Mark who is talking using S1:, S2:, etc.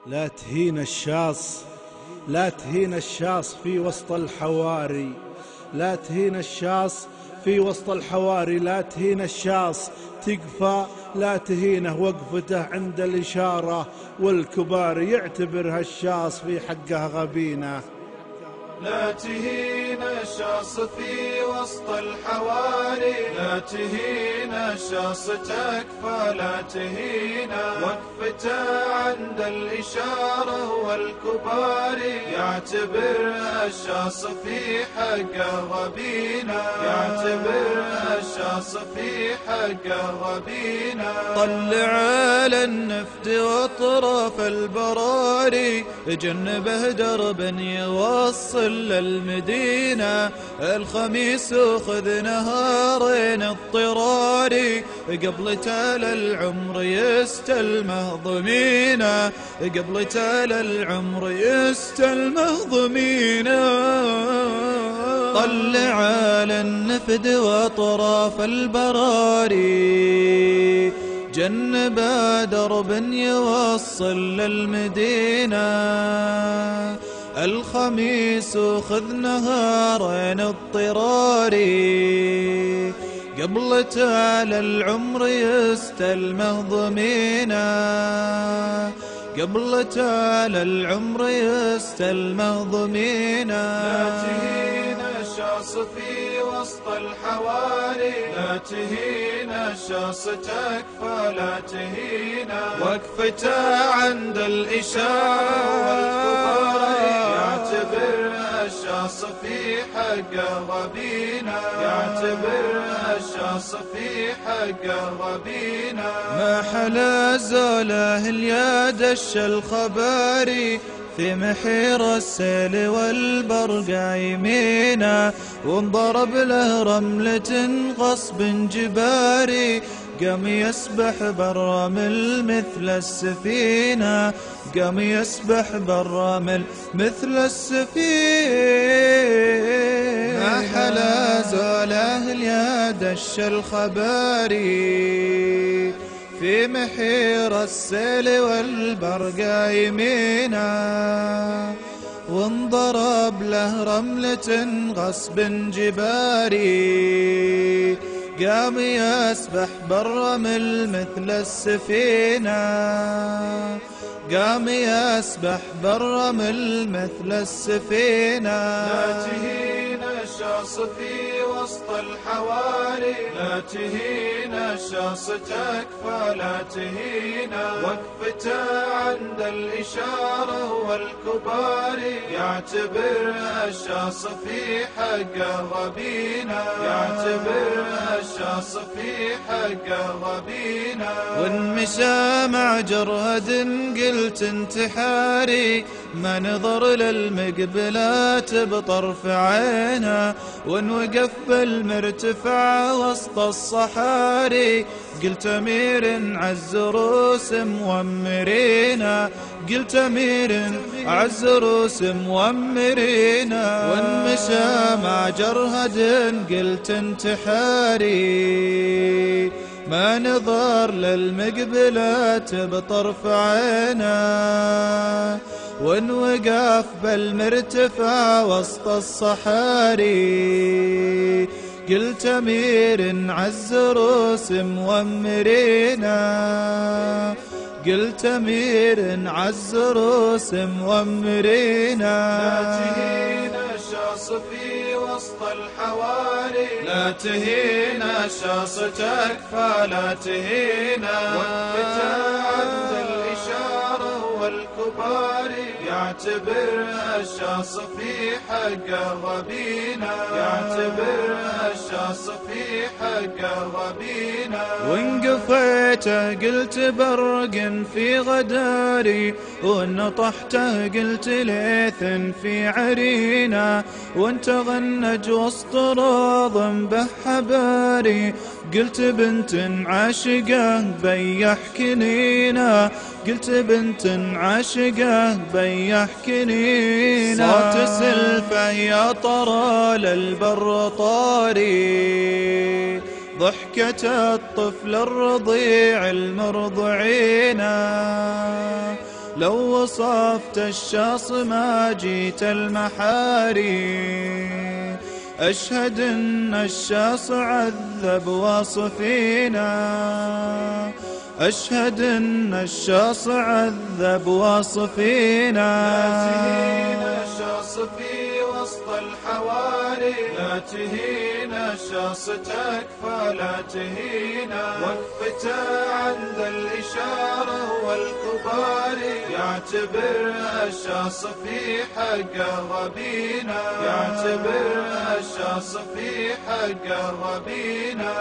S1: لا تهين الشاص، لا تهين الشاص في وسط الحواري، لا تهين الشاص في وسط الحواري، لا تهين الشاص تقفى، لا تهينه وقفته عند الإشارة، والكبار يعتبرها الشاص في حقه غبينة.
S2: لا تهين الشاص في وسط الحواري، لا تهين الشاص تكفى، لا تهين وقفته عند الإشارة، والكبار يعتبر الشاص في حقه غبينة، يعتبر الشاص في حقه غبينة. طلع على النفد واطراف البراري، جنبه درب يوصل للمدينة، الخميس وخذ نهارين اضطراري، قبل تال العمر يستلمه ضمينه، قبل تال العمر يستلمه ضمينه. طلع على النفد واطراف البراري، جنب درب يوصل للمدينة، الخميس وخذ نهارين اضطراري، قبل تال العمر يستلمه ضمينه، قبل تال العمر يستلمه ضمينه. لا تهين الشاص في وسط الحواري، لا تهين الشاص تكفى، لا تهين وقفته عند الإشارة، والكبار يعتبر الشاص في حقه غبينة، يعتبر الشاص في حقه غبينة. ما حلا زوله اليد الخباري، في محير السيل والبرقع يمينا، وانضرب له رملة غصب جباري، قام يسبح بالرمل مثل السفينة، قام يسبح بالرمل مثل السفينة. ما حلا زوله اليد الخباري، في محير السيل والبرقع يمينا، وانضرب له رملة غصب جباري، قام يسبح بالرمل مثل السفينة، قام يسبح بالرمل مثل السفينة. لا تهين الشاص في وسط الحواري، لا تهين الشاص تكفى، لا تهين وقفته عند الإشارة، والكبار يعتبر الشاص في حقه غبينة، يعتبر الشاص في حقه غبينة. وانمشى مع جرهد قلت انتحاري، ما نظر للمقبلات بطرف عينه، وان وقف بالمرتفع وسط الصحاري، قلت امير عز روس مؤمرينا، قلت امير عز روس مؤمرينا. وانمشى مع جرهد قلت انتحاري، ما نظر للمقبلات بطرف عينه، وان وقف بالمرتفع وسط الصحاري، قلت امير عز روس مؤمرينا، قلت امير عز روس مؤمرينا. لا تهين الشاص في وسط الحواري، لا تهين الشاص تكفى، لا تهين وقفته عند الإشارة، والكبار يعتبر الشاص في حقه غبينة، يعتبر الشاص في حقه غبينة. وانقفيته قلت برق في غداري، ونطحته قلت ليث في عرينا، وانت غنج وسط راض به حباري، قلت بنت عاشقه بيح كنينه، قلت بنت عاشقه بيح كنينه. صوت سلفه يا طرى للبر طاري، ضحكة الطفل الرضيع المرضعينه، لو وصفت الشاص ما جيت المحاري. أشهد أن الشاص عذب واصفينا، أشهد أن الشاص عذب واصفينا. لا تهين الشاص في وسط الحواري، لا تهين الشاص تكفى لا تهينا. وقفته عند الإشارة والكبار، يعتبر الشاص في حقه ربينا، يعتبر الشاص في حقه ربينا.